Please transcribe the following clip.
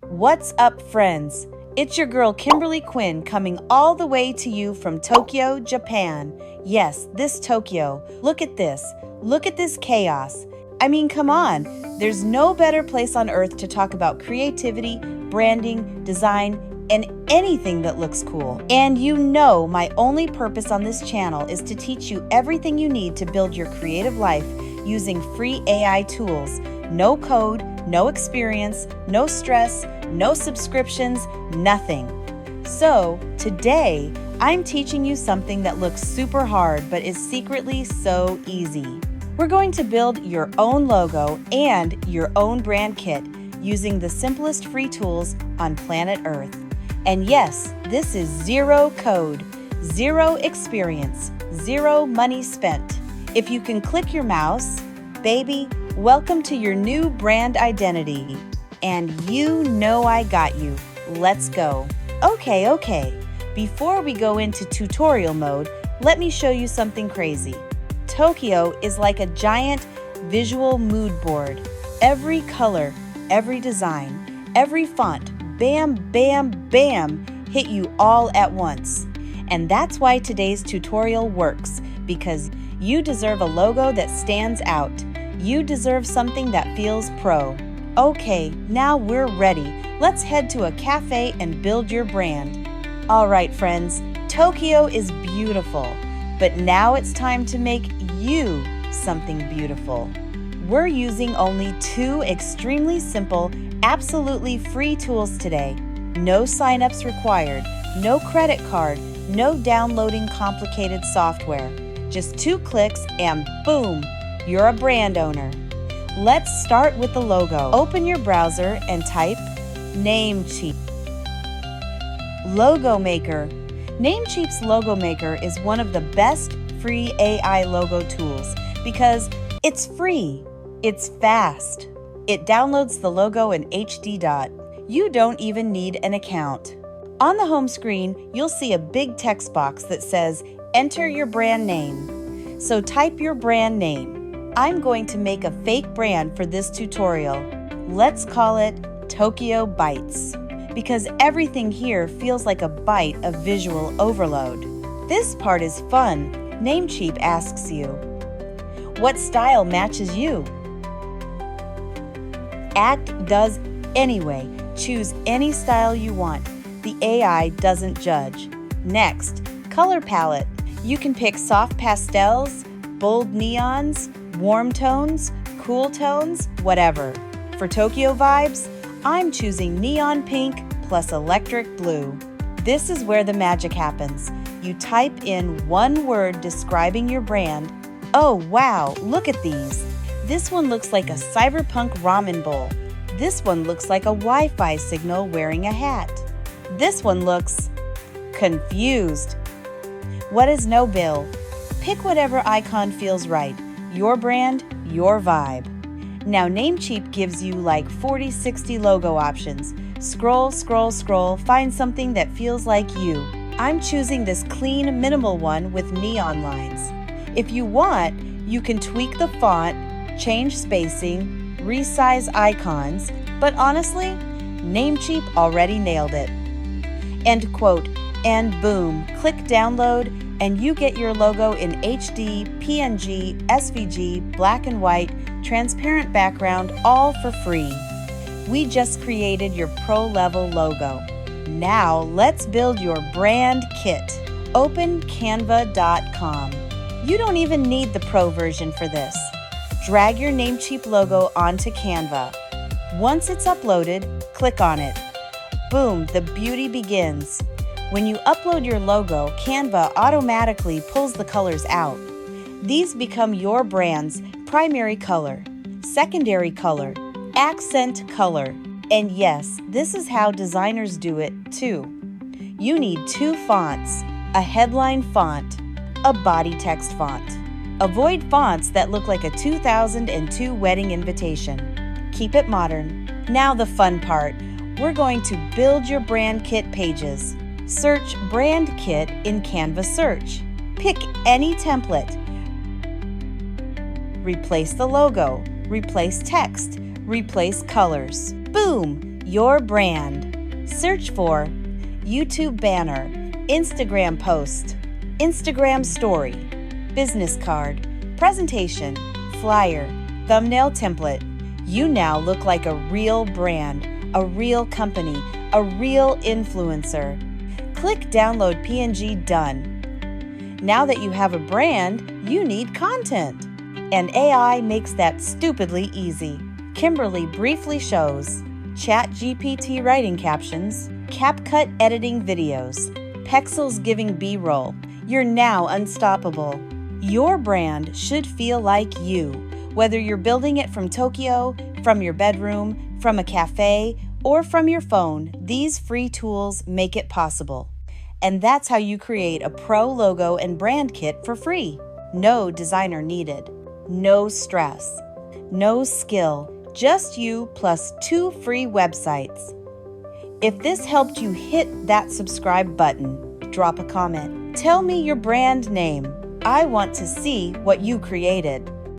What's up, friends? It's your girl Kimberly Quinn coming all the way to you from Tokyo, Japan. Yes, this Tokyo. Look at this. Look at this chaos. I mean, come on. There's no better place on earth to talk about creativity, branding, design, and anything that looks cool. And you know my only purpose on this channel is to teach you everything you need to build your creative life using free AI tools. No code, no experience, no stress, no subscriptions, nothing. So today, I'm teaching you something that looks super hard but is secretly so easy. We're going to build your own logo and your own brand kit using the simplest free tools on planet Earth. And yes, this is zero code, zero experience, zero money spent. If you can click your mouse, baby, welcome to your new brand identity. And you know I got you. Let's go. Okay. Before we go into tutorial mode, let me show you something crazy. Tokyo is like a giant visual mood board. Every color, every design, every font, bam, hit you all at once. And that's why today's tutorial works, because you deserve a logo that stands out. You deserve something that feels pro. Okay, now we're ready. Let's head to a cafe and build your brand. All right, friends, Tokyo is beautiful, but now it's time to make you something beautiful. We're using only two extremely simple, absolutely free tools today. No signups required, no credit card, no downloading complicated software. Just 2 clicks and boom, you're a brand owner. Let's start with the logo. Open your browser and type Namecheap. Logo Maker. Namecheap's Logo Maker is one of the best free AI logo tools because it's free, it's fast. It downloads the logo in HD dot. You don't even need an account. On the home screen, you'll see a big text box that says, enter your brand name. So type your brand name. I'm going to make a fake brand for this tutorial. Let's call it Tokyo Bites, because everything here feels like a bite of visual overload. This part is fun. Namecheap asks you, what style matches you? Act does anyway. Choose any style you want. The AI doesn't judge. Next, color palette. You can pick soft pastels, bold neons, warm tones, cool tones, whatever. For Tokyo vibes, I'm choosing neon pink plus electric blue. This is where the magic happens. You type in one word describing your brand. Oh wow, look at these. This one looks like a cyberpunk ramen bowl. This one looks like a Wi-Fi signal wearing a hat. This one looks confused. What is no bill? Pick whatever icon feels right. Your brand, your vibe. Now Namecheap gives you like 40-60 logo options. Scroll, find something that feels like you. I'm choosing this clean, minimal one with neon lines. If you want, you can tweak the font, change spacing, resize icons, but honestly, Namecheap already nailed it. End quote, and boom, click download, and you get your logo in HD, PNG, SVG, black and white, transparent background, all for free. We just created your pro-level logo. Now let's build your brand kit. Open canva.com. You don't even need the pro version for this. Drag your Namecheap logo onto Canva. Once it's uploaded, click on it. Boom, the beauty begins. When you upload your logo, Canva automatically pulls the colors out. These become your brand's primary color, secondary color, accent color. And yes, this is how designers do it too. You need 2 fonts, a headline font, a body text font. Avoid fonts that look like a 2002 wedding invitation. Keep it modern. Now the fun part. We're going to build your brand kit pages. Search Brand Kit in Canva Search. Pick any template. Replace the logo. Replace text. Replace colors. Boom! your brand. Search for YouTube banner, Instagram post, Instagram story, business card, presentation, flyer, thumbnail template. You now look like a real brand, a real company, a real influencer. Click Download PNG Done. Now that you have a brand, you need content. And AI makes that stupidly easy. Kimberly briefly shows ChatGPT writing captions, CapCut editing videos, Pexels giving B-roll. You're now unstoppable. Your brand should feel like you, whether you're building it from Tokyo, from your bedroom, from a cafe, or from your phone. These free tools make it possible. And that's how you create a pro logo and brand kit for free. No designer needed. No stress. No skill. Just you plus 2 free websites. If this helped you, hit that subscribe button. Drop a comment. Tell me your brand name. I want to see what you created.